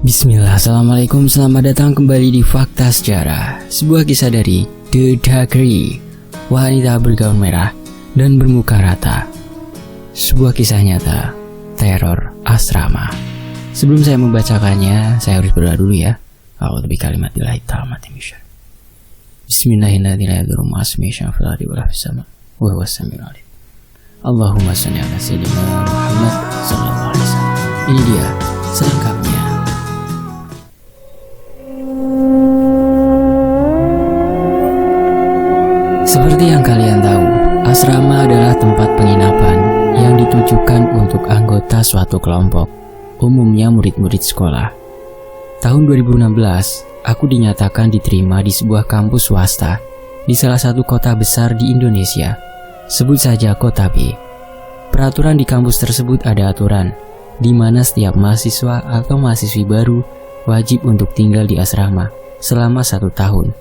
Bismillah, assalamualaikum, selamat datang kembali di Fakta Sejarah. Sebuah kisah dari The Dagri, wanita bergaun merah dan bermuka rata. Sebuah kisah nyata, teror asrama. Sebelum saya membacakannya, saya harus berdoa dulu ya. A'udzu bikalimatillahit tammati min syarri. Bismillahirrahmanirrahim. Allahumma shalli ala sayyidina Muhammad sallallahu alaihi wasallam. Ini dia selengkapnya. Seperti yang kalian tahu, asrama adalah tempat penginapan yang ditujukan untuk anggota suatu kelompok, umumnya murid-murid sekolah. Tahun 2016, aku dinyatakan diterima di sebuah kampus swasta di salah satu kota besar di Indonesia. Sebut saja kota B. Peraturan di kampus tersebut ada aturan di mana setiap mahasiswa atau mahasiswi baru wajib untuk tinggal di asrama selama 1 tahun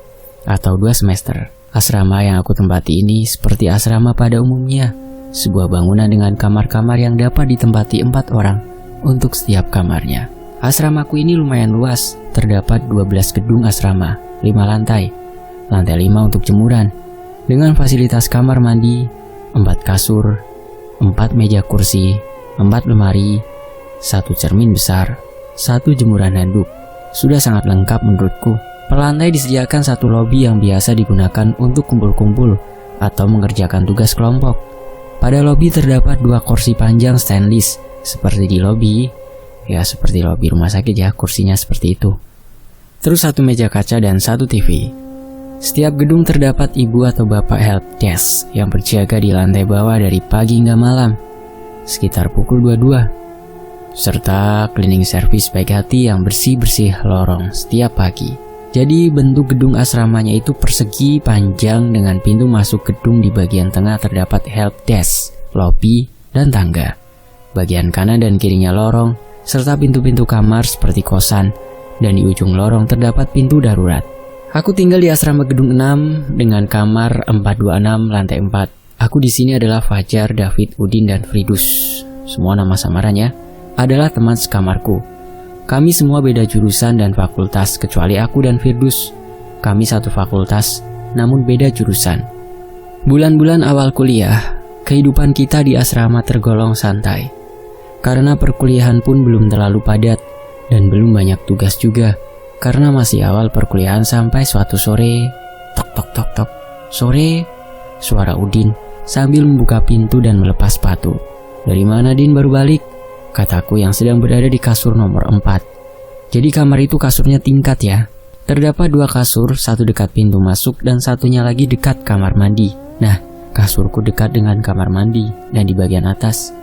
atau 2 semester. Asrama yang aku tempati ini seperti asrama pada umumnya, sebuah bangunan dengan kamar-kamar yang dapat ditempati 4 orang untuk setiap kamarnya. Asramaku ini lumayan luas, terdapat 12 gedung asrama, 5 lantai 5 untuk jemuran, dengan fasilitas kamar mandi, 4 kasur, 4 meja kursi, 4 lemari, 1 cermin besar, 1 jemuran handuk. Sudah sangat lengkap menurutku. Per lantai disediakan 1 lobi yang biasa digunakan untuk kumpul-kumpul atau mengerjakan tugas kelompok. Pada lobi terdapat 2 kursi panjang stainless, seperti di lobi, ya seperti lobi rumah sakit ya, kursinya seperti itu. Terus 1 meja kaca dan 1 TV. Setiap gedung terdapat ibu atau bapak help desk yang berjaga di lantai bawah dari pagi hingga malam, sekitar pukul 22. Serta cleaning service baik hati yang bersih-bersih lorong setiap pagi. Jadi bentuk gedung asramanya itu persegi panjang dengan pintu masuk gedung di bagian tengah terdapat help desk, lobi, dan tangga. Bagian kanan dan kirinya lorong, serta pintu-pintu kamar seperti kosan, dan di ujung lorong terdapat pintu darurat. Aku tinggal di asrama gedung 6 dengan kamar 426 lantai 4. Aku di sini adalah Fajar, David, Udin, dan Fridus. Semua nama samaran ya. Adalah teman sekamarku. Kami semua beda jurusan dan fakultas kecuali aku dan Firdus. Kami satu fakultas, namun beda jurusan. Bulan-bulan awal kuliah, kehidupan kita di asrama tergolong santai. Karena perkuliahan pun belum terlalu padat dan belum banyak tugas juga. Karena masih awal perkuliahan sampai suatu sore, tok tok tok tok. Sore, suara Udin sambil membuka pintu dan melepas sepatu. "Dari mana, Din, baru balik?" kataku yang sedang berada di kasur nomor 4. Jadi kamar itu kasurnya tingkat ya. Terdapat 2 kasur, 1 dekat pintu masuk dan satunya lagi dekat kamar mandi. Nah, kasurku dekat dengan kamar mandi dan di bagian atas.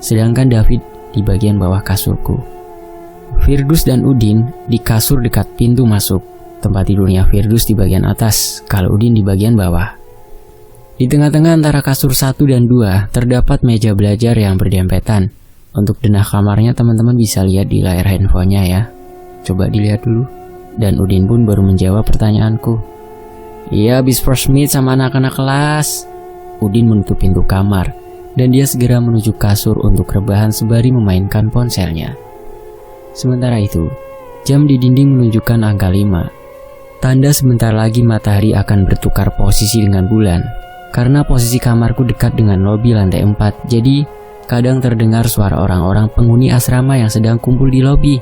Sedangkan David di bagian bawah kasurku. Firdus dan Udin di kasur dekat pintu masuk. Tempat tidurnya Firdus di bagian atas, kalau Udin di bagian bawah. Di tengah-tengah antara kasur 1 dan 2 terdapat meja belajar yang berdempetan. Untuk denah kamarnya teman-teman bisa lihat di layar handphonenya ya. Coba dilihat dulu. Dan Udin pun baru menjawab pertanyaanku. "Iya, habis first meet sama anak-anak kelas." Udin menutup pintu kamar dan dia segera menuju kasur untuk rebahan sembari memainkan ponselnya. Sementara itu, jam di dinding menunjukkan angka 5. Tanda sebentar lagi matahari akan bertukar posisi dengan bulan. Karena posisi kamarku dekat dengan lobi lantai 4, jadi kadang terdengar suara orang-orang penghuni asrama yang sedang kumpul di lobi.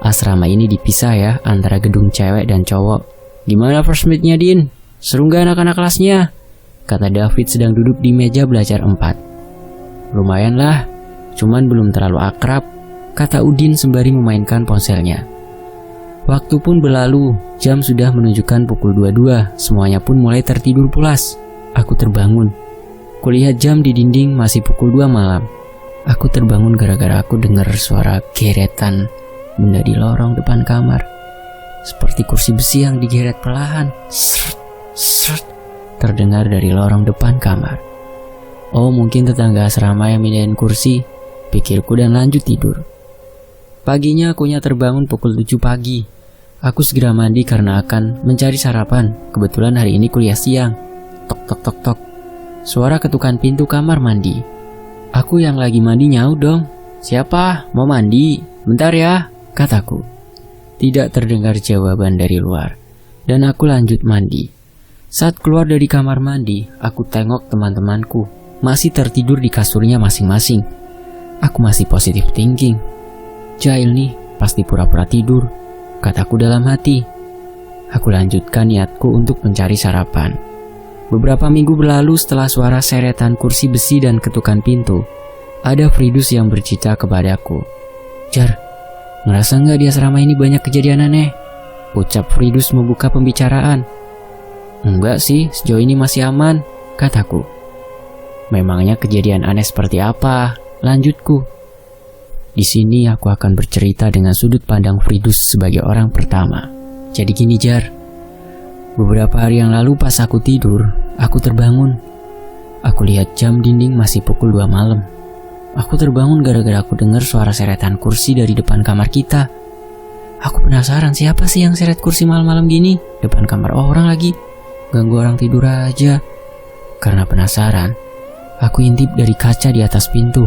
Asrama ini dipisah ya antara gedung cewek dan cowok. "Gimana first meet-nya, Din? Seru gak anak-anak kelasnya?" kata David sedang duduk di meja belajar 4. "Lumayan lah, cuman belum terlalu akrab," kata Udin sembari memainkan ponselnya. Waktu pun berlalu, jam sudah menunjukkan pukul 22, semuanya pun mulai tertidur pulas. Aku terbangun. Kulihat jam di dinding masih pukul 2 malam. Aku terbangun gara-gara aku dengar suara geretan benda di lorong depan kamar. Seperti kursi besi yang digeret perlahan. Sret, sret, terdengar dari lorong depan kamar. Oh, mungkin tetangga asrama yang mindahin kursi, pikirku dan lanjut tidur. Paginya akunya terbangun pukul 7 pagi. Aku segera mandi karena akan mencari sarapan. Kebetulan hari ini kuliah siang. Tok tok tok tok. Suara ketukan pintu kamar mandi. Aku yang lagi mandi nyaut dong. "Siapa? Mau mandi? Bentar ya," kataku. Tidak terdengar jawaban dari luar, dan aku lanjut mandi. Saat keluar dari kamar mandi, aku tengok teman-temanku masih tertidur di kasurnya masing-masing. Aku masih positive thinking. Jail nih, pasti pura-pura tidur, kataku dalam hati. Aku lanjutkan niatku untuk mencari sarapan. Beberapa minggu berlalu setelah suara seretan kursi besi dan ketukan pintu, ada Fridus yang bercerita kepadaku. Jar, ngerasa nggak di asrama ini banyak kejadian aneh? Ucap Fridus membuka pembicaraan. Enggak sih, sejauh ini masih aman, kataku. Memangnya kejadian aneh seperti apa? Lanjutku. Di sini aku akan bercerita dengan sudut pandang Fridus sebagai orang pertama. Jadi gini Jar, beberapa hari yang lalu pas aku tidur, aku terbangun. Aku lihat jam dinding masih pukul 2 malam. Aku terbangun gara-gara aku dengar suara seretan kursi dari depan kamar kita. Aku penasaran siapa sih yang seret kursi malam-malam gini, depan kamar orang lagi. Ganggu orang tidur aja. Karena penasaran, aku intip dari kaca di atas pintu.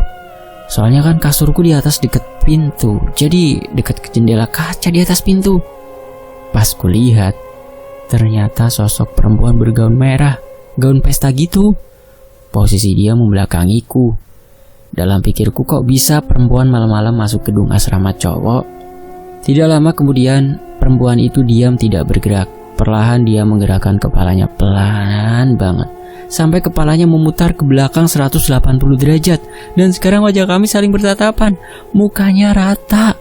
Soalnya kan kasurku di atas deket pintu, jadi deket ke jendela kaca di atas pintu. Pas kulihat, ternyata sosok perempuan bergaun merah, gaun pesta gitu. Posisi dia membelakangiku. Dalam pikirku, kok bisa perempuan malam-malam masuk gedung asrama cowok? Tidak lama kemudian, perempuan itu diam tidak bergerak. Perlahan dia menggerakkan kepalanya pelan banget, sampai kepalanya memutar ke belakang 180 derajat. Dan sekarang wajah kami saling bertatapan, mukanya rata.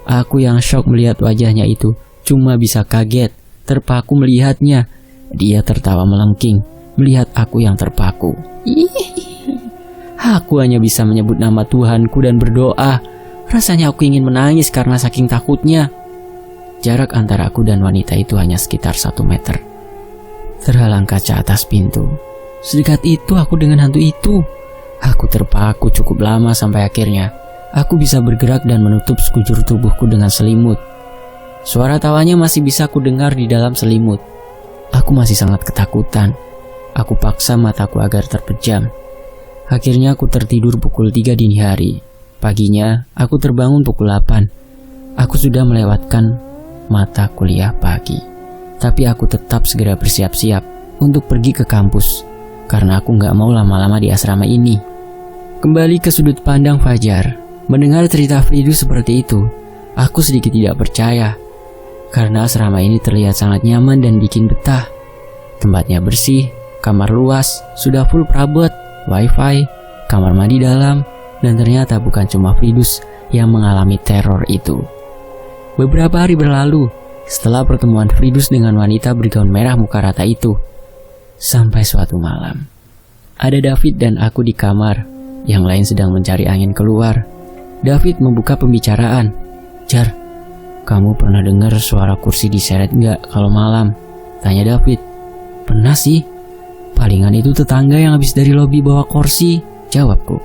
Aku yang shock melihat wajahnya itu, cuma bisa kaget, terpaku melihatnya. Dia tertawa melengking, melihat aku yang terpaku. Aku hanya bisa menyebut nama Tuhanku dan berdoa. Rasanya aku ingin menangis karena saking takutnya. Jarak antara aku dan wanita itu hanya sekitar 1 meter. Terhalang kaca atas pintu. Sedekat itu aku dengan hantu itu. Aku terpaku cukup lama sampai akhirnya aku bisa bergerak dan menutup sekujur tubuhku dengan selimut. Suara tawanya masih bisa ku dengar di dalam selimut. Aku masih sangat ketakutan. Aku paksa mataku agar terpejam. Akhirnya aku tertidur pukul 3 dini hari. Paginya aku terbangun pukul 8. Aku sudah melewatkan mata kuliah pagi. Tapi aku tetap segera bersiap-siap untuk pergi ke kampus, karena aku gak mau lama-lama di asrama ini. Kembali ke sudut pandang Fajar. Mendengar cerita Fridus seperti itu, aku sedikit tidak percaya. Karena asrama ini terlihat sangat nyaman dan bikin betah. Tempatnya bersih, kamar luas, sudah full perabot, wifi, kamar mandi dalam, dan ternyata bukan cuma Fridus yang mengalami teror itu. Beberapa hari berlalu setelah pertemuan Fridus dengan wanita bergaun merah muka rata itu. Sampai suatu malam, ada David dan aku di kamar, yang lain sedang mencari angin keluar. David membuka pembicaraan. Jar, kamu pernah dengar suara kursi diseret nggak kalau malam? Tanya David. Pernah sih. Palingan itu tetangga yang habis dari lobi bawa kursi, jawabku.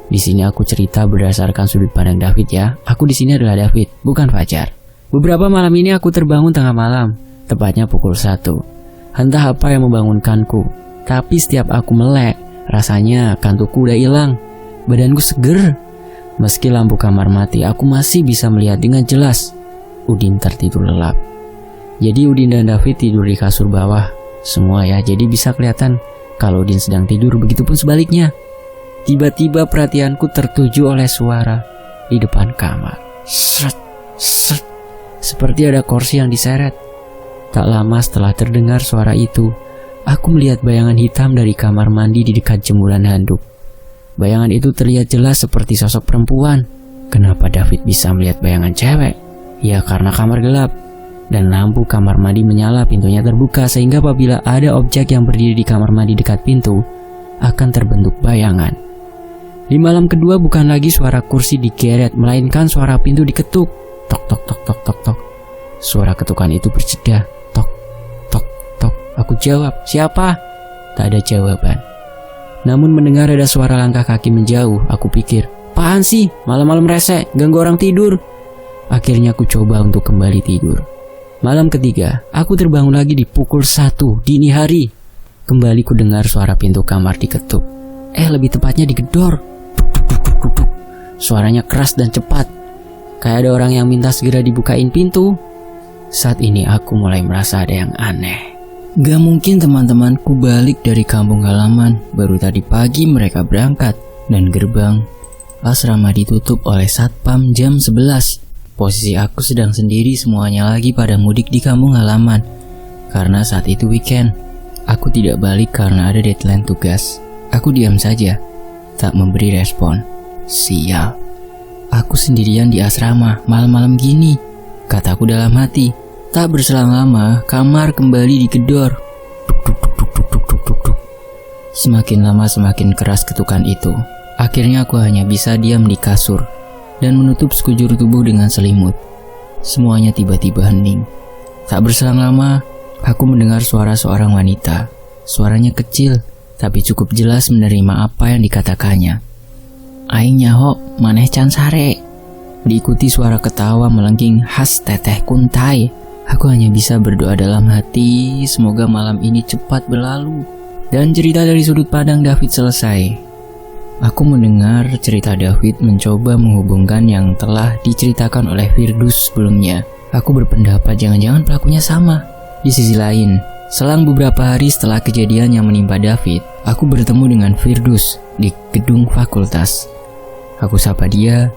Di sini aku cerita berdasarkan sudut pandang David ya. Aku di sini adalah David, bukan Fajar. Beberapa malam ini aku terbangun tengah malam, tepatnya pukul 1. Entah apa yang membangunkanku, tapi setiap aku melek, rasanya kantukku udah hilang. Badanku seger. Meski lampu kamar mati, aku masih bisa melihat dengan jelas. Udin tertidur lelap. Jadi Udin dan David tidur di kasur bawah semua ya, jadi bisa kelihatan kalau Udin sedang tidur, begitupun sebaliknya. Tiba-tiba perhatianku tertuju oleh suara di depan kamar. Sret, sret, seperti ada kursi yang diseret. Tak lama setelah terdengar suara itu, aku melihat bayangan hitam dari kamar mandi di dekat jemuran handuk. Bayangan itu terlihat jelas seperti sosok perempuan. Kenapa David bisa melihat bayangan cewek? Ya karena kamar gelap, dan lampu kamar mandi menyala, pintunya terbuka, sehingga apabila ada objek yang berdiri di kamar mandi dekat pintu, akan terbentuk bayangan. Di malam kedua bukan lagi suara kursi digeret, melainkan suara pintu diketuk. Tok tok tok tok tok tok. Suara ketukan itu berjeda. Tok tok tok. Aku jawab, siapa? Tak ada jawaban. Namun mendengar ada suara langkah kaki menjauh, aku pikir, apaan sih? Malam-malam rese, ganggu orang tidur. Akhirnya aku coba untuk kembali tidur. Malam ketiga, aku terbangun lagi di pukul 1 dini hari. Kembali ku dengar suara pintu kamar diketuk. Lebih tepatnya digedor. Duk, duk, duk, duk, duk. Suaranya keras dan cepat. Kayak ada orang yang minta segera dibukain pintu. Saat ini aku mulai merasa ada yang aneh. Gak mungkin teman-temanku balik dari kampung halaman. Baru tadi pagi mereka berangkat dan gerbang asrama ditutup oleh satpam jam 11. Posisi aku sedang sendiri, semuanya lagi pada mudik di kampung halaman. Karena saat itu weekend, aku tidak balik karena ada deadline tugas. Aku diam saja, tak memberi respon. Sial, aku sendirian di asrama malam-malam gini, kataku dalam hati. Tak berselang lama, kamar kembali digedor. Duk, duk, duk, duk, duk, duk, duk, duk. Semakin lama semakin keras ketukan itu. Akhirnya aku hanya bisa diam di kasur dan menutup sekujur tubuh dengan selimut. Semuanya tiba-tiba hening. Tak berselang lama, aku mendengar suara seorang wanita. Suaranya kecil, tapi cukup jelas menerima apa yang dikatakannya. Aing nyaho, maneh can sare. Diikuti suara ketawa melengking khas teteh kuntai. Aku hanya bisa berdoa dalam hati, semoga malam ini cepat berlalu. Dan cerita dari sudut pandang David selesai. Aku mendengar cerita David mencoba menghubungkan yang telah diceritakan oleh Firdus sebelumnya. Aku berpendapat jangan-jangan pelakunya sama. Di sisi lain, selang beberapa hari setelah kejadian yang menimpa David, aku bertemu dengan Firdus di gedung fakultas. Aku sapa dia,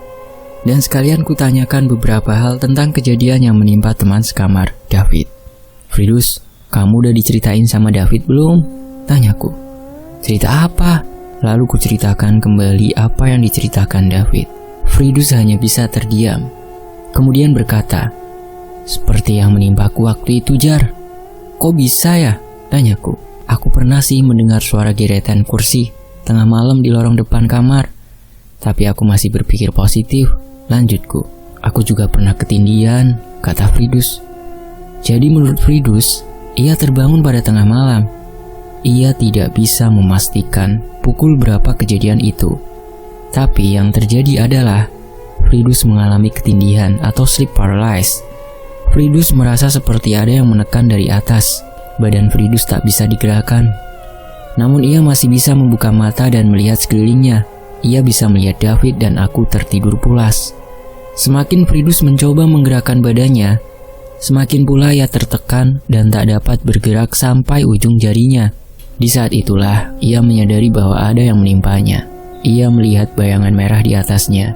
dan sekalian kutanyakan beberapa hal tentang kejadian yang menimpa teman sekamar, David. Firdus, kamu udah diceritain sama David belum? Tanyaku. Cerita apa? Lalu kuceritakan kembali apa yang diceritakan David. Firdus hanya bisa terdiam. Kemudian berkata, seperti yang menimpaku waktu itu, Jar. Kok bisa ya? Tanyaku. Aku pernah sih mendengar suara geretan kursi tengah malam di lorong depan kamar. Tapi aku masih berpikir positif. Lanjutku, aku juga pernah ketindihan, kata Firdus. Jadi menurut Firdus, ia terbangun pada tengah malam. Ia tidak bisa memastikan pukul berapa kejadian itu. Tapi yang terjadi adalah Firdus mengalami ketindihan atau sleep paralysis. Firdus merasa seperti ada yang menekan dari atas. Badan Firdus tak bisa digerakkan. Namun ia masih bisa membuka mata dan melihat sekelilingnya. Ia bisa melihat David dan aku tertidur pulas. Semakin Firdus mencoba menggerakkan badannya, semakin pula ia tertekan dan tak dapat bergerak sampai ujung jarinya. Di saat itulah ia menyadari bahwa ada yang menimpanya. Ia melihat bayangan merah di atasnya.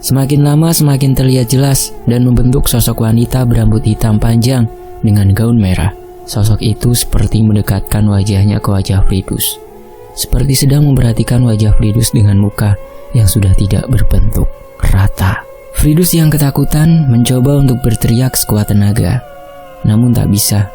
Semakin lama semakin terlihat jelas dan membentuk sosok wanita berambut hitam panjang dengan gaun merah. Sosok itu seperti mendekatkan wajahnya ke wajah Firdus, seperti sedang memperhatikan wajah Firdus dengan muka yang sudah tidak berbentuk rata. Firdus yang ketakutan mencoba untuk berteriak sekuat tenaga, namun tak bisa.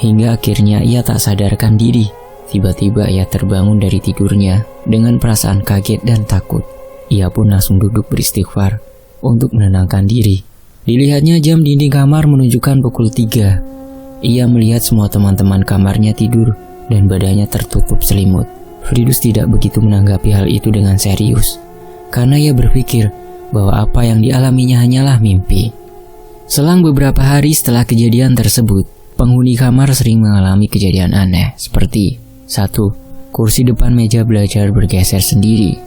Hingga akhirnya ia tak sadarkan diri. Tiba-tiba ia terbangun dari tidurnya dengan perasaan kaget dan takut. Ia pun langsung duduk beristighfar untuk menenangkan diri. Dilihatnya jam dinding kamar menunjukkan pukul 3. Ia melihat semua teman-teman kamarnya tidur dan badannya tertutup selimut. Firdus tidak begitu menanggapi hal itu dengan serius, karena ia berpikir bahwa apa yang dialaminya hanyalah mimpi. Selang beberapa hari setelah kejadian tersebut, penghuni kamar sering mengalami kejadian aneh seperti 1. Kursi depan meja belajar bergeser sendiri.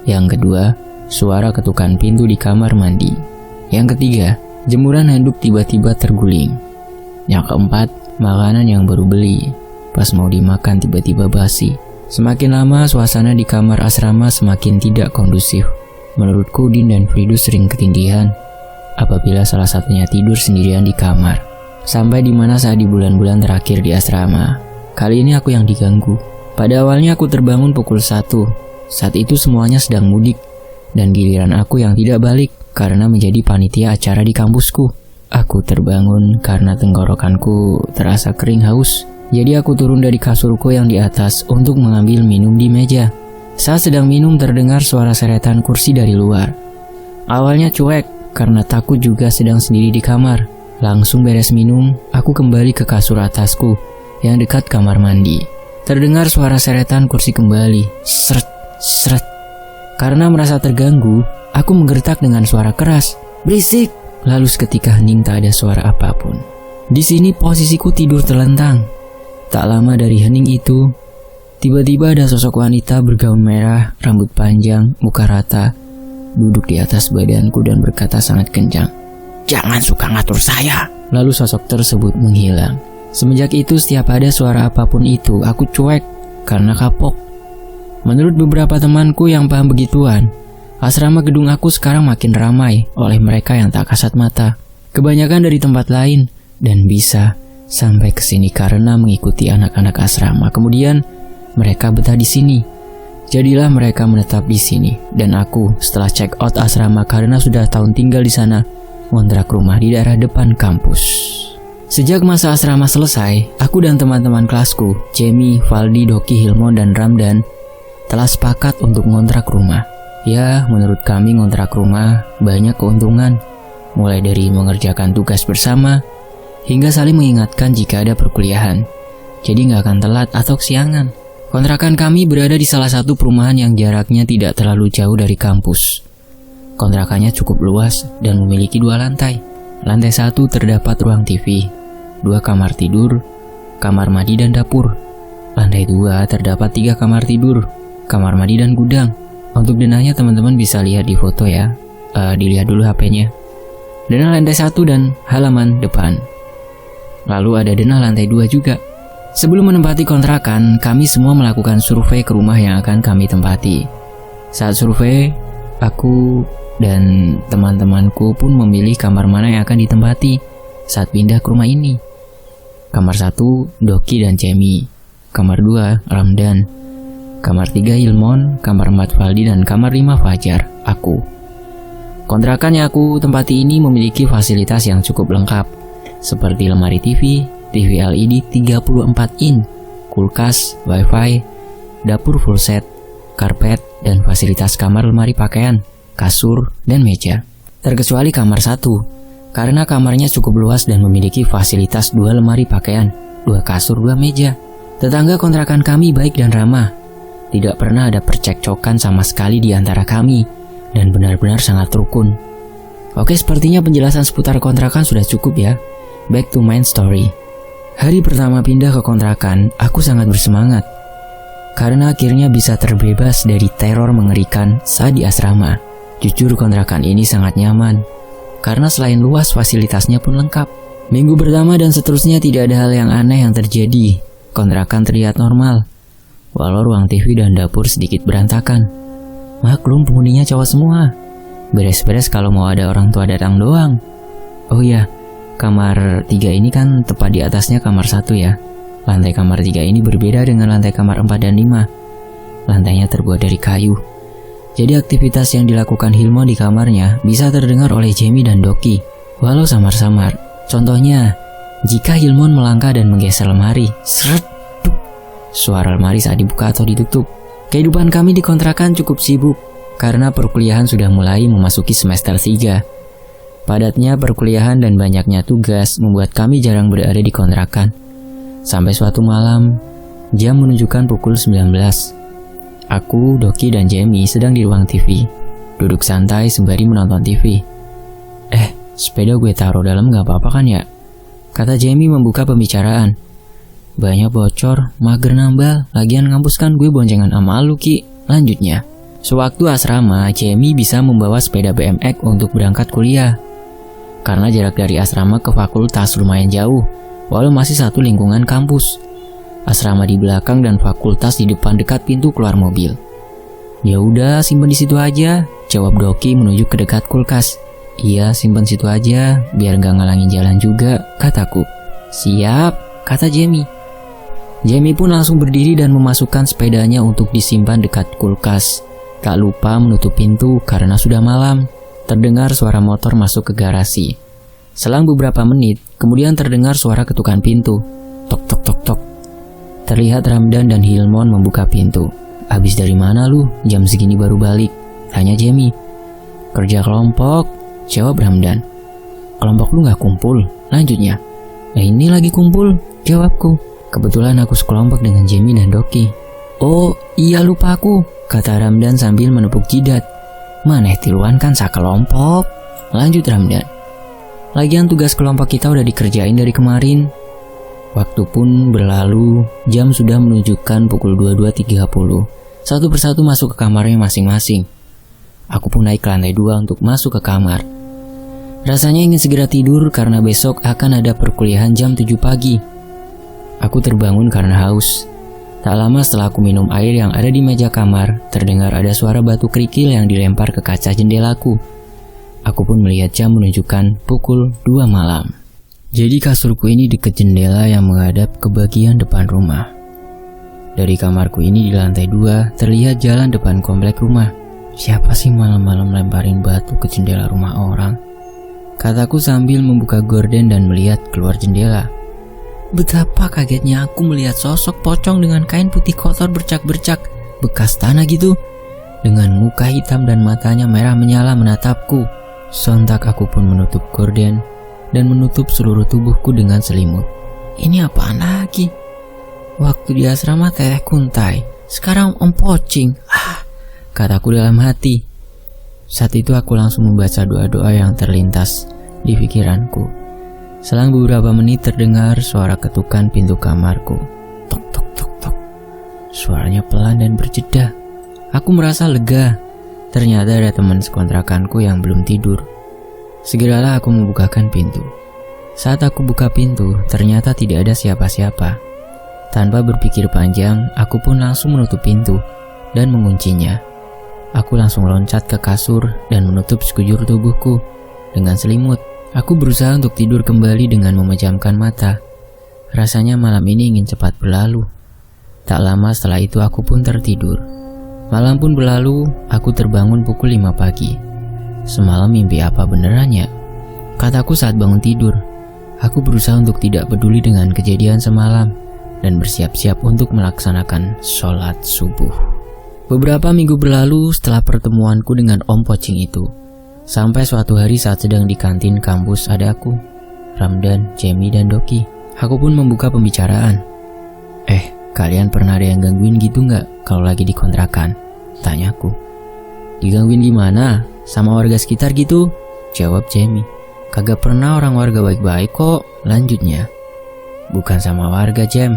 Yang kedua, suara ketukan pintu di kamar mandi. Yang ketiga, jemuran handuk tiba-tiba terguling. Yang keempat, makanan yang baru beli pas mau dimakan tiba-tiba basi. Semakin lama suasana di kamar asrama semakin tidak kondusif. Menurutku, Din dan Firdus sering ketindihan apabila salah satunya tidur sendirian di kamar. Sampai dimana saat di bulan-bulan terakhir di asrama, kali ini aku yang diganggu. Pada awalnya aku terbangun pukul 1. Saat itu semuanya sedang mudik, dan giliran aku yang tidak balik karena menjadi panitia acara di kampusku. Aku terbangun karena tenggorokanku terasa kering haus. Jadi aku turun dari kasurku yang di atas untuk mengambil minum di meja. Saat sedang minum terdengar suara seretan kursi dari luar. Awalnya cuek karena takut juga sedang sendiri di kamar. Langsung beres minum, aku kembali ke kasur atasku yang dekat kamar mandi. Terdengar suara seretan kursi kembali. Sret, sret. Karena merasa terganggu, aku menggertak dengan suara keras. Berisik! Lalu seketika hening, tak ada suara apapun. Di sini posisiku tidur terlentang. Tak lama dari hening itu, tiba-tiba ada sosok wanita bergaun merah, rambut panjang, muka rata, duduk di atas badanku dan berkata sangat kencang. Jangan suka ngatur saya. lalu sosok tersebut menghilang. Semenjak itu setiap ada suara apapun itu, aku cuek karena kapok. Menurut beberapa temanku yang paham begituan, asrama gedung aku sekarang makin ramai oleh mereka yang tak kasat mata. Kebanyakan dari tempat lain dan bisa sampai ke sini karena mengikuti anak-anak asrama. Kemudian mereka betah di sini. Jadilah mereka menetap di sini. Dan aku setelah check out asrama karena sudah tahun tinggal di sana, ngontrak rumah di daerah depan kampus. Sejak masa asrama selesai, aku dan teman-teman kelasku, Jamie, Valdi, Doki, Hilmon, dan Ramdan, telah sepakat untuk ngontrak rumah. Ya, menurut kami ngontrak rumah banyak keuntungan, mulai dari mengerjakan tugas bersama, hingga saling mengingatkan jika ada perkuliahan. Jadi nggak akan telat atau kesiangan. Kontrakan kami berada di salah satu perumahan yang jaraknya tidak terlalu jauh dari kampus. Kontrakannya cukup luas dan memiliki 2 lantai. Lantai 1 terdapat ruang TV, 2 kamar tidur, kamar mandi dan dapur. Lantai 2 terdapat 3 kamar tidur, kamar mandi dan gudang. Untuk denahnya teman-teman bisa lihat di foto ya. Dilihat dulu HP-nya. Denah lantai 1 dan halaman depan. Lalu ada denah lantai 2 juga. Sebelum menempati kontrakan, kami semua melakukan survei ke rumah yang akan kami tempati. Saat survei, aku dan teman-temanku pun memilih kamar mana yang akan ditempati saat pindah ke rumah ini. Kamar 1, Doki dan Jamie. Kamar 2, Ramdan. Kamar 3, Hilmon. Kamar 4, Valdi. Dan kamar 5, Fajar, aku. Kontrakan yang aku tempati ini memiliki fasilitas yang cukup lengkap, seperti lemari TV, TV LED 34 in, kulkas, wifi, dapur full set, karpet, dan fasilitas kamar lemari pakaian, kasur, dan meja. Terkecuali kamar 1, karena kamarnya cukup luas dan memiliki fasilitas 2 lemari pakaian, 2 kasur, 2 meja. Tetangga kontrakan kami baik dan ramah. Tidak pernah ada percekcokan sama sekali di antara kami, dan benar-benar sangat rukun. Oke, sepertinya penjelasan seputar kontrakan sudah cukup ya. Back to main story. Hari pertama pindah ke kontrakan, aku sangat bersemangat. Karena akhirnya bisa terbebas dari teror mengerikan saat di asrama. Jujur kontrakan ini sangat nyaman. Karena selain luas, fasilitasnya pun lengkap. Minggu pertama dan seterusnya tidak ada hal yang aneh yang terjadi. Kontrakan terlihat normal, walau ruang TV dan dapur sedikit berantakan. Maklum penghuninya cowok semua. Beres-beres kalau mau ada orang tua datang doang. Oh iya, kamar 3 ini kan tepat di atasnya kamar 1 ya. Lantai kamar 3 ini berbeda dengan lantai kamar 4 dan 5. Lantainya terbuat dari kayu. Jadi aktivitas yang dilakukan Hilmon di kamarnya bisa terdengar oleh Jamie dan Doki, walau samar-samar. Contohnya, jika Hilmon melangkah dan menggeser lemari, seret, duk, suara lemari saat dibuka atau ditutup. Kehidupan kami di kontrakan cukup sibuk, karena perkuliahan sudah mulai memasuki semester 3. Padatnya perkuliahan dan banyaknya tugas membuat kami jarang berada di kontrakan. Sampai suatu malam, jam menunjukkan pukul 19. Aku, Doki, dan Jamie sedang di ruang TV, duduk santai sembari menonton TV. Sepeda gue taruh dalam gak apa-apa kan ya? Kata Jamie membuka pembicaraan. Banyak bocor, mager nambal, lagian ngampus kan gue boncengan sama lu Ki. Lanjutnya, sewaktu asrama, Jamie bisa membawa sepeda BMX untuk berangkat kuliah. Karena jarak dari asrama ke fakultas lumayan jauh, walau masih satu lingkungan kampus. Asrama di belakang dan fakultas di depan dekat pintu keluar mobil. Ya udah, simpen di situ aja, jawab Doki menuju ke dekat kulkas. Iya, simpen situ aja, biar gak ngalangin jalan juga, kataku. Siap, kata Jamie. Jamie pun langsung berdiri dan memasukkan sepedanya untuk disimpan dekat kulkas. Tak lupa menutup pintu karena sudah malam. Terdengar suara motor masuk ke garasi. Selang beberapa menit, kemudian terdengar suara ketukan pintu. Tok tok tok tok. Terlihat Ramdan dan Hilmon membuka pintu. Abis dari mana lu? Jam segini baru balik, tanya Jamie. Kerja kelompok, jawab Ramdan. Kelompok lu gak kumpul? Lanjutnya. Ini lagi kumpul, jawabku. Kebetulan aku sekelompok dengan Jamie dan Doki. Oh iya, lupa aku, kata Ramdan sambil menepuk jidat. Maneh tiluan kan sakelompok, lanjut Ramdan. Lagian tugas kelompok kita udah dikerjain dari kemarin. Waktu pun berlalu, jam sudah menunjukkan pukul 22.30. Satu persatu masuk ke kamarnya masing-masing. Aku pun naik ke lantai 2 untuk masuk ke kamar. Rasanya ingin segera tidur karena besok akan ada perkuliahan jam 7 pagi. Aku terbangun karena haus. Tak lama setelah aku minum air yang ada di meja kamar, terdengar ada suara batu kerikil yang dilempar ke kaca jendelaku. Aku pun melihat jam menunjukkan pukul 2 malam. Jadi kasurku ini dekat jendela yang menghadap ke bagian depan rumah. Dari kamarku ini di lantai 2 terlihat jalan depan komplek rumah. Siapa sih malam-malam lemparin batu ke jendela rumah orang? Kataku sambil membuka gorden dan melihat keluar jendela. Betapa kagetnya aku melihat sosok pocong dengan kain putih kotor bercak-bercak bekas tanah gitu. Dengan muka hitam dan matanya merah menyala menatapku. Sontak aku pun menutup gorden dan menutup seluruh tubuhku dengan selimut. Ini apaan lagi? Waktu di asrama teteh kuntai, sekarang om pocing. Kataku dalam hati. Saat itu aku langsung membaca doa-doa yang terlintas di pikiranku. Selang beberapa menit terdengar suara ketukan pintu kamarku. Tok tok tok tok. Suaranya pelan dan berjeda. Aku merasa lega. Ternyata ada teman sekontrakanku yang belum tidur. Segeralah aku membukakan pintu. Saat aku buka pintu, ternyata tidak ada siapa-siapa. Tanpa berpikir panjang, aku pun langsung menutup pintu dan menguncinya. Aku langsung loncat ke kasur dan menutup sekujur tubuhku dengan selimut. Aku berusaha untuk tidur kembali dengan memejamkan mata. Rasanya malam ini ingin cepat berlalu. Tak lama setelah itu aku pun tertidur. Malam pun berlalu, aku terbangun pukul 5 pagi. Semalam mimpi apa benerannya? Kataku saat bangun tidur. Aku berusaha untuk tidak peduli dengan kejadian semalam dan bersiap-siap untuk melaksanakan sholat subuh. Beberapa minggu berlalu setelah pertemuanku dengan Om Pocing itu. Sampai suatu hari saat sedang di kantin kampus ada aku, Ramdan, Jamie, dan Doki. Aku pun membuka pembicaraan. Kalian pernah ada yang gangguin gitu nggak kalau lagi di kontrakan? Tanyaku. Digangguin gimana? Sama warga sekitar gitu? Jawab Jamie. Kagak pernah, orang warga baik-baik kok. Lanjutnya. Bukan sama warga, Jam,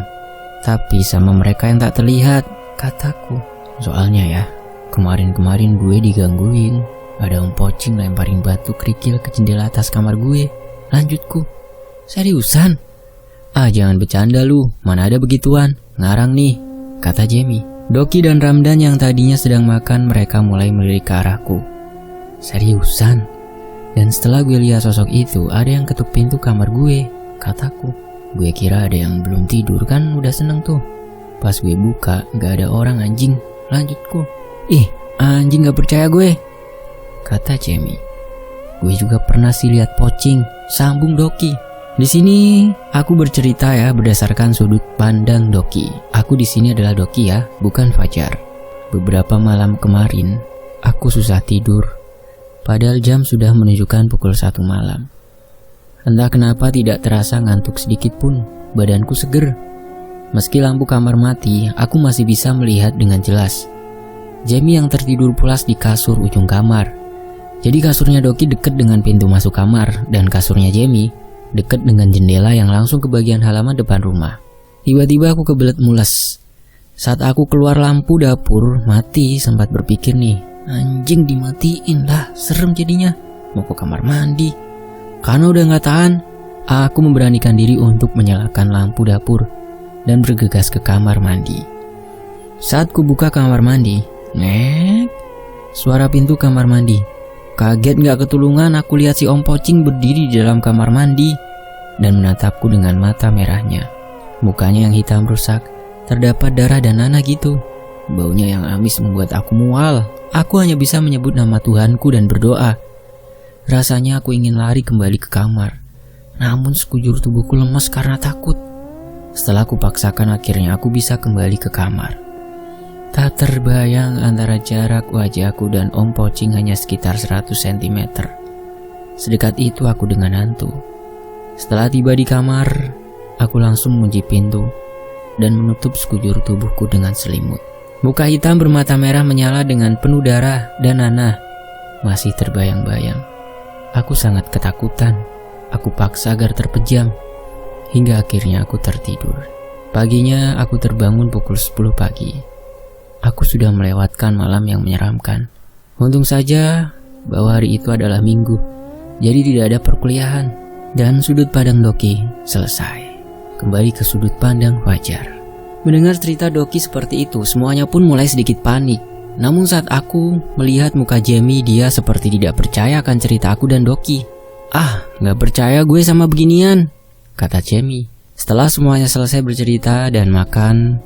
tapi sama mereka yang tak terlihat, kataku. Soalnya ya, kemarin-kemarin gue digangguin. Ada Om Pocing lemparin batu kerikil ke jendela atas kamar gue. Lanjutku. Seriusan? Jangan bercanda lu, mana ada begituan. Ngarang nih, kata Jamie. Doki dan Ramdan yang tadinya sedang makan, mereka mulai melirik ke arahku. Seriusan? Dan setelah gue lihat sosok itu, ada yang ketuk pintu kamar gue, kataku. Gue kira ada yang belum tidur, kan udah seneng tuh. Pas gue buka, gak ada orang, anjing. Lanjutku. Anjing gak percaya gue, kata Jamie. Gue juga pernah sih lihat pocing, sambung Doki. Di sini aku bercerita ya berdasarkan sudut pandang Doki. Aku di sini adalah Doki ya, bukan Fajar. Beberapa malam kemarin aku susah tidur, padahal jam sudah menunjukkan pukul 1 malam. Entah kenapa tidak terasa ngantuk sedikit pun, badanku seger. Meski lampu kamar mati, aku masih bisa melihat dengan jelas. Jamie yang tertidur pulas di kasur ujung kamar. Jadi kasurnya Doki dekat dengan pintu masuk kamar, dan kasurnya Jamie dekat dengan jendela yang langsung ke bagian halaman depan rumah. Tiba-tiba aku kebelet mules. Saat aku keluar lampu dapur mati, sempat berpikir nih, anjing dimatiin lah, serem jadinya. Mau ke kamar mandi. Karena udah gak tahan, aku memberanikan diri untuk menyalakan lampu dapur dan bergegas ke kamar mandi. Saat ku buka kamar mandi, suara pintu kamar mandi. Kaget gak ketulungan, aku lihat si Om Pocing berdiri di dalam kamar mandi dan menatapku dengan mata merahnya. Mukanya yang hitam rusak, terdapat darah dan nanah gitu. Baunya yang amis membuat aku mual. Aku hanya bisa menyebut nama Tuhanku dan berdoa. Rasanya aku ingin lari kembali ke kamar, namun sekujur tubuhku lemas karena takut. Setelah aku paksakan, akhirnya aku bisa kembali ke kamar. Tak terbayang antara jarak wajahku dan Om Pocing hanya sekitar 100 cm. Sedekat itu aku dengan hantu. Setelah tiba di kamar, aku langsung mengunci pintu dan menutup sekujur tubuhku dengan selimut. Muka hitam bermata merah menyala dengan penuh darah dan nanah masih terbayang-bayang. Aku sangat ketakutan. Aku paksa agar terpejam hingga akhirnya aku tertidur. Paginya aku terbangun pukul 10 pagi. Aku sudah melewatkan malam yang menyeramkan. Untung saja bahwa hari itu adalah Minggu jadi tidak ada perkuliahan. Dan sudut pandang Doki selesai. Kembali ke sudut pandang Fajar. Mendengar cerita Doki seperti itu, semuanya pun mulai sedikit panik. Namun saat aku melihat muka Jamie, dia seperti tidak percaya akan cerita aku dan Doki. "Ah, gak percaya gue sama beginian," kata Jamie. Setelah semuanya selesai bercerita dan makan,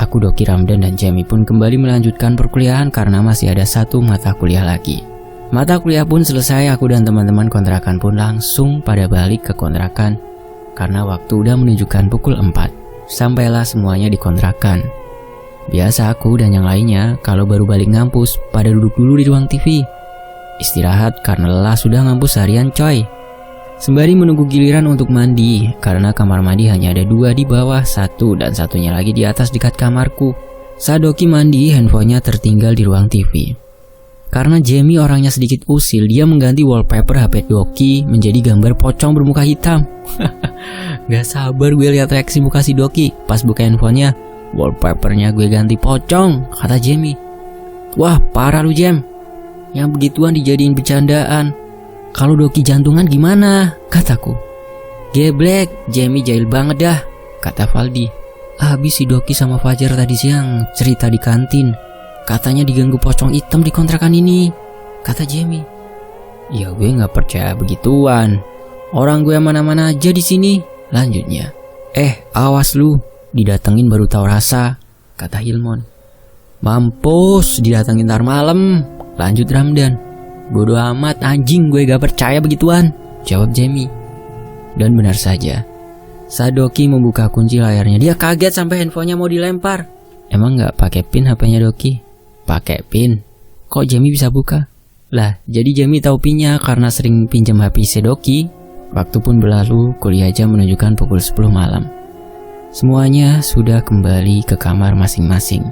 aku, Doki, Ramdan, dan Jamie pun kembali melanjutkan perkuliahan karena masih ada satu mata kuliah lagi. Mata kuliah pun selesai, aku dan teman-teman kontrakan pun langsung pada balik ke kontrakan karena waktu udah menunjukkan pukul 4. Sampailah semuanya di kontrakan. Biasa aku dan yang lainnya kalau baru balik ngampus pada duduk dulu di ruang TV. Istirahat karena lelah sudah ngampus harian coy. Sembari menunggu giliran untuk mandi karena kamar mandi hanya ada 2 di bawah, 1 dan satunya lagi di atas dekat kamarku. Saat Doki mandi, handphonenya tertinggal di ruang TV. Karena Jamie orangnya sedikit usil, dia mengganti wallpaper HP Doki menjadi gambar pocong bermuka hitam. Gak sabar gue lihat reaksi muka si Doki pas buka handphonenya. "Wallpapernya gue ganti pocong," kata Jamie. "Wah, parah lu, Jam. Yang begituan dijadiin bercandaan. Kalau Doki jantungan gimana?" kataku. "Geblek, Jamie jahil banget dah," kata Valdi. "Habis si Doki sama Fajar tadi siang cerita di kantin. Katanya diganggu pocong hitam di kontrakan ini," kata Jamie. "Ya gue gak percaya begituan. Orang gue mana-mana aja di sini," lanjutnya. Awas lu, didatengin baru tahu rasa," kata Hilmon. "Mampus, didatengin ntar malam," lanjut Ramdan. "Bodoh amat anjing, gue gak percaya begituan," jawab Jamie. Dan benar saja, saat Doki membuka kunci layarnya, dia kaget sampai handphonenya mau dilempar. Emang gak pakai pin HP-nya Doki? Pakai pin. Kok Jamie bisa buka? Lah, jadi Jamie tahu pinnya karena sering pinjam HP Doki. Waktu pun berlalu, kuliah jam menunjukkan pukul 10 malam. Semuanya sudah kembali ke kamar masing-masing.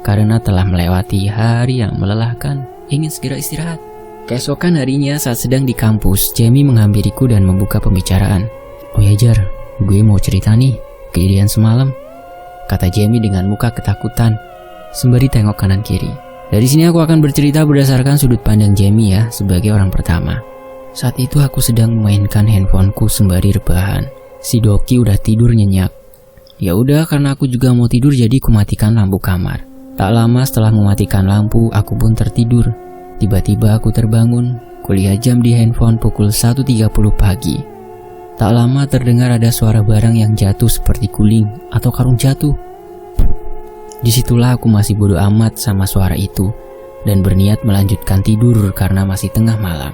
Karena telah melewati hari yang melelahkan, ingin segera istirahat. Keesokan harinya saat sedang di kampus, Jamie menghampiriku dan membuka pembicaraan. "Oh ya Jar, gue mau cerita nih, kejadian semalam," kata Jamie dengan muka ketakutan, sembari tengok kanan kiri. Dari sini aku akan bercerita berdasarkan sudut pandang Jamie ya, sebagai orang pertama. Saat itu aku sedang memainkan handphoneku sembari rebahan. Si Doki udah tidur nyenyak. Ya udah, karena aku juga mau tidur jadi aku matikan lampu kamar. Tak lama setelah mematikan lampu, aku pun tertidur. Tiba-tiba aku terbangun. Kulihat jam di handphone pukul 1.30 pagi. Tak lama terdengar ada suara barang yang jatuh seperti guling atau karung jatuh. Disitulah aku masih bodoh amat sama suara itu dan berniat melanjutkan tidur karena masih tengah malam.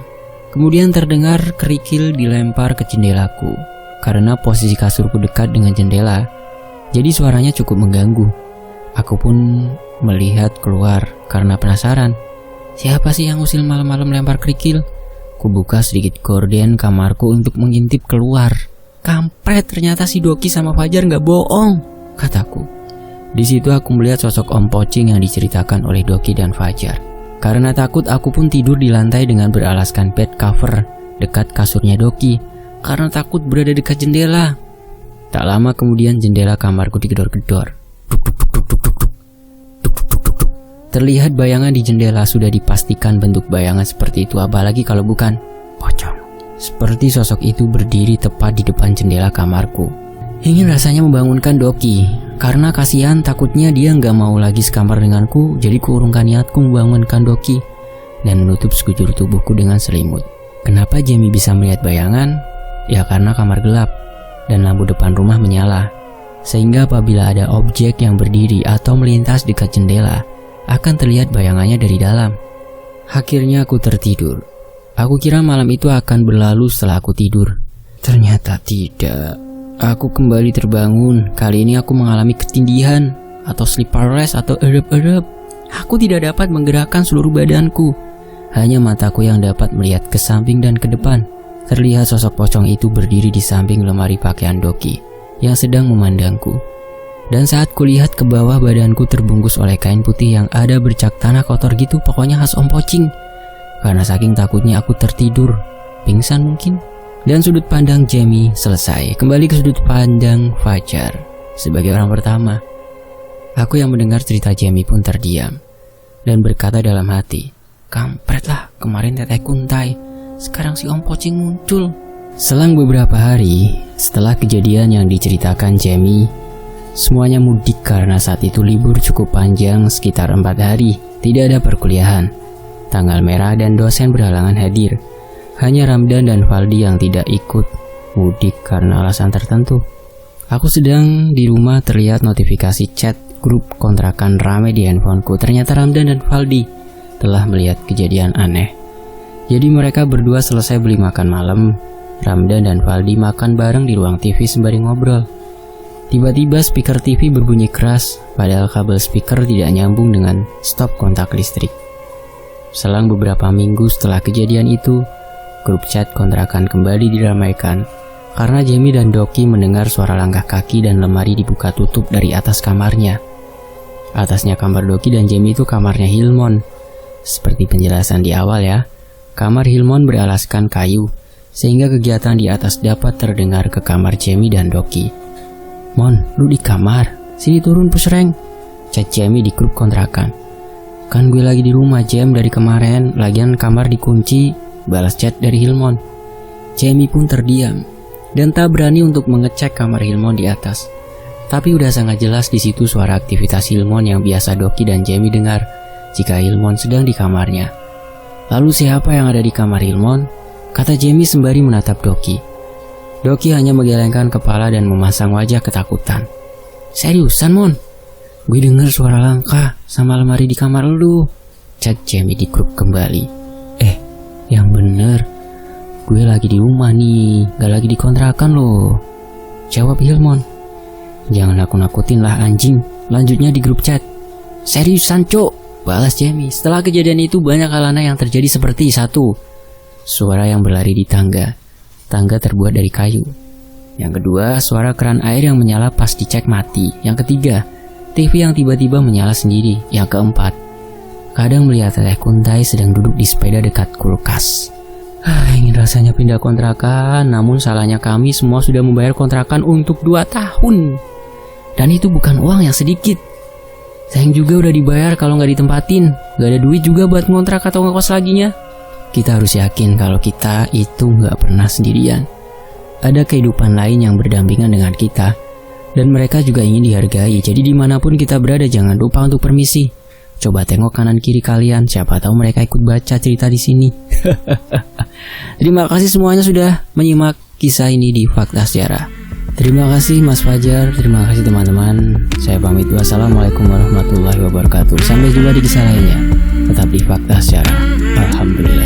Kemudian terdengar kerikil dilempar ke jendelaku. Karena posisi kasurku dekat dengan jendela, jadi suaranya cukup mengganggu. Aku pun melihat keluar karena penasaran. Siapa sih yang usil malam-malam lempar kerikil? Kubuka sedikit gorden kamarku untuk mengintip keluar. Kampret, ternyata si Doki sama Fajar gak bohong, kataku. Di situ aku melihat sosok Om Pocing yang diceritakan oleh Doki dan Fajar. Karena takut, aku pun tidur di lantai dengan beralaskan bed cover dekat kasurnya Doki. Karena takut berada dekat jendela. Tak lama kemudian jendela kamarku digedor-gedor. Terlihat bayangan di jendela. Sudah dipastikan bentuk bayangan seperti itu, apalagi kalau bukan pocong. Seperti sosok itu berdiri tepat di depan jendela kamarku. Ingin rasanya membangunkan Doki, karena kasihan takutnya dia nggak mau lagi sekamar denganku. Jadi kuurungkan niatku membangunkan Doki dan menutup sekujur tubuhku dengan selimut. Kenapa Jamie bisa melihat bayangan? Ya karena kamar gelap dan lampu depan rumah menyala, sehingga apabila ada objek yang berdiri atau melintas dekat jendela, akan terlihat bayangannya dari dalam. Akhirnya aku tertidur. Aku kira malam itu akan berlalu setelah aku tidur. Ternyata tidak. Aku kembali terbangun. Kali ini aku mengalami ketindihan atau sleep paralysis atau erep-erep. Aku tidak dapat menggerakkan seluruh badanku. Hanya mataku yang dapat melihat ke samping dan ke depan. Terlihat sosok pocong itu berdiri di samping lemari pakaian Doki yang sedang memandangku. Dan saat kulihat ke bawah, badanku terbungkus oleh kain putih yang ada bercak tanah kotor gitu. Pokoknya khas Om Pocing. Karena saking takutnya aku tertidur, pingsan mungkin. Dan sudut pandang Jamie selesai. Kembali ke sudut pandang Fajar sebagai orang pertama. Aku yang mendengar cerita Jamie pun terdiam dan berkata dalam hati, kampret lah, kemarin teteh kuntai sekarang si Om Pocing muncul. Selang beberapa hari setelah kejadian yang diceritakan Jamie, semuanya mudik karena saat itu libur cukup panjang sekitar 4 hari, tidak ada perkuliahan. Tanggal merah dan dosen berhalangan hadir. Hanya Ramdan dan Valdi yang tidak ikut mudik karena alasan tertentu. Aku sedang di rumah, terlihat notifikasi chat grup kontrakan rame di handphoneku. Ternyata Ramdan dan Valdi telah melihat kejadian aneh. Jadi mereka berdua selesai beli makan malam. Ramdan dan Valdi makan bareng di ruang TV sembari ngobrol. Tiba-tiba speaker TV berbunyi keras, padahal kabel speaker tidak nyambung dengan stop kontak listrik. Selang beberapa minggu setelah kejadian itu, grup chat kontrakan kembali diramaikan karena Jamie dan Doki mendengar suara langkah kaki dan lemari dibuka tutup dari atas kamarnya. Atasnya kamar Doki dan Jamie itu kamarnya Hilmon. Seperti penjelasan di awal ya, kamar Hilmon beralaskan kayu, sehingga kegiatan di atas dapat terdengar ke kamar Jamie dan Doki. "Mon, lu di kamar, sini turun pusreng," chat Jamie di grup kontrakan. "Kan gue lagi di rumah Jam dari kemarin, lagian kamar dikunci," balas chat dari Hilmon. Jamie pun terdiam dan tak berani untuk mengecek kamar Hilmon di atas. Tapi udah sangat jelas di situ suara aktivitas Hilmon yang biasa Doki dan Jamie dengar jika Hilmon sedang di kamarnya. "Lalu siapa yang ada di kamar Hilmon?" kata Jamie sembari menatap Doki. Doki hanya menggelengkan kepala dan memasang wajah ketakutan. "Seriusan Mon? Gue denger suara langkah sama lemari di kamar lu," chat Jamie di grup kembali. Yang bener, gue lagi di rumah nih, gak lagi di kontrakan loh," jawab Hilmon. "Jangan nakut-nakutin lah anjing," lanjutnya di grup chat. "Seriusan cok," balas Jamie. "Setelah kejadian itu banyak hal aneh yang terjadi seperti satu, suara yang berlari di tangga. Tangga terbuat dari kayu. Yang kedua, suara keran air yang menyala pas dicek mati. Yang ketiga, TV yang tiba-tiba menyala sendiri. Yang keempat, kadang melihat Teteh Kuntai sedang duduk di sepeda dekat kulkas." Ingin rasanya pindah kontrakan, namun salahnya kami semua sudah membayar kontrakan untuk 2 tahun. Dan itu bukan uang yang sedikit. Sayang juga udah dibayar kalau nggak ditempatin. Gak ada duit juga buat ngontrak atau ngekos laginya. Kita harus yakin kalau kita itu nggak pernah sendirian. Ada kehidupan lain yang berdampingan dengan kita, dan mereka juga ingin dihargai. Jadi dimanapun kita berada, jangan lupa untuk permisi. Coba tengok kanan kiri kalian, siapa tahu mereka ikut baca cerita di sini. Terima kasih semuanya sudah menyimak kisah ini di Fakta Sejarah. Terima kasih Mas Fajar, terima kasih teman-teman. Saya pamit, wassalamualaikum warahmatullahi wabarakatuh. Sampai jumpa di kisah lainnya. Tetap di Fakta Sejarah. Alhamdulillah.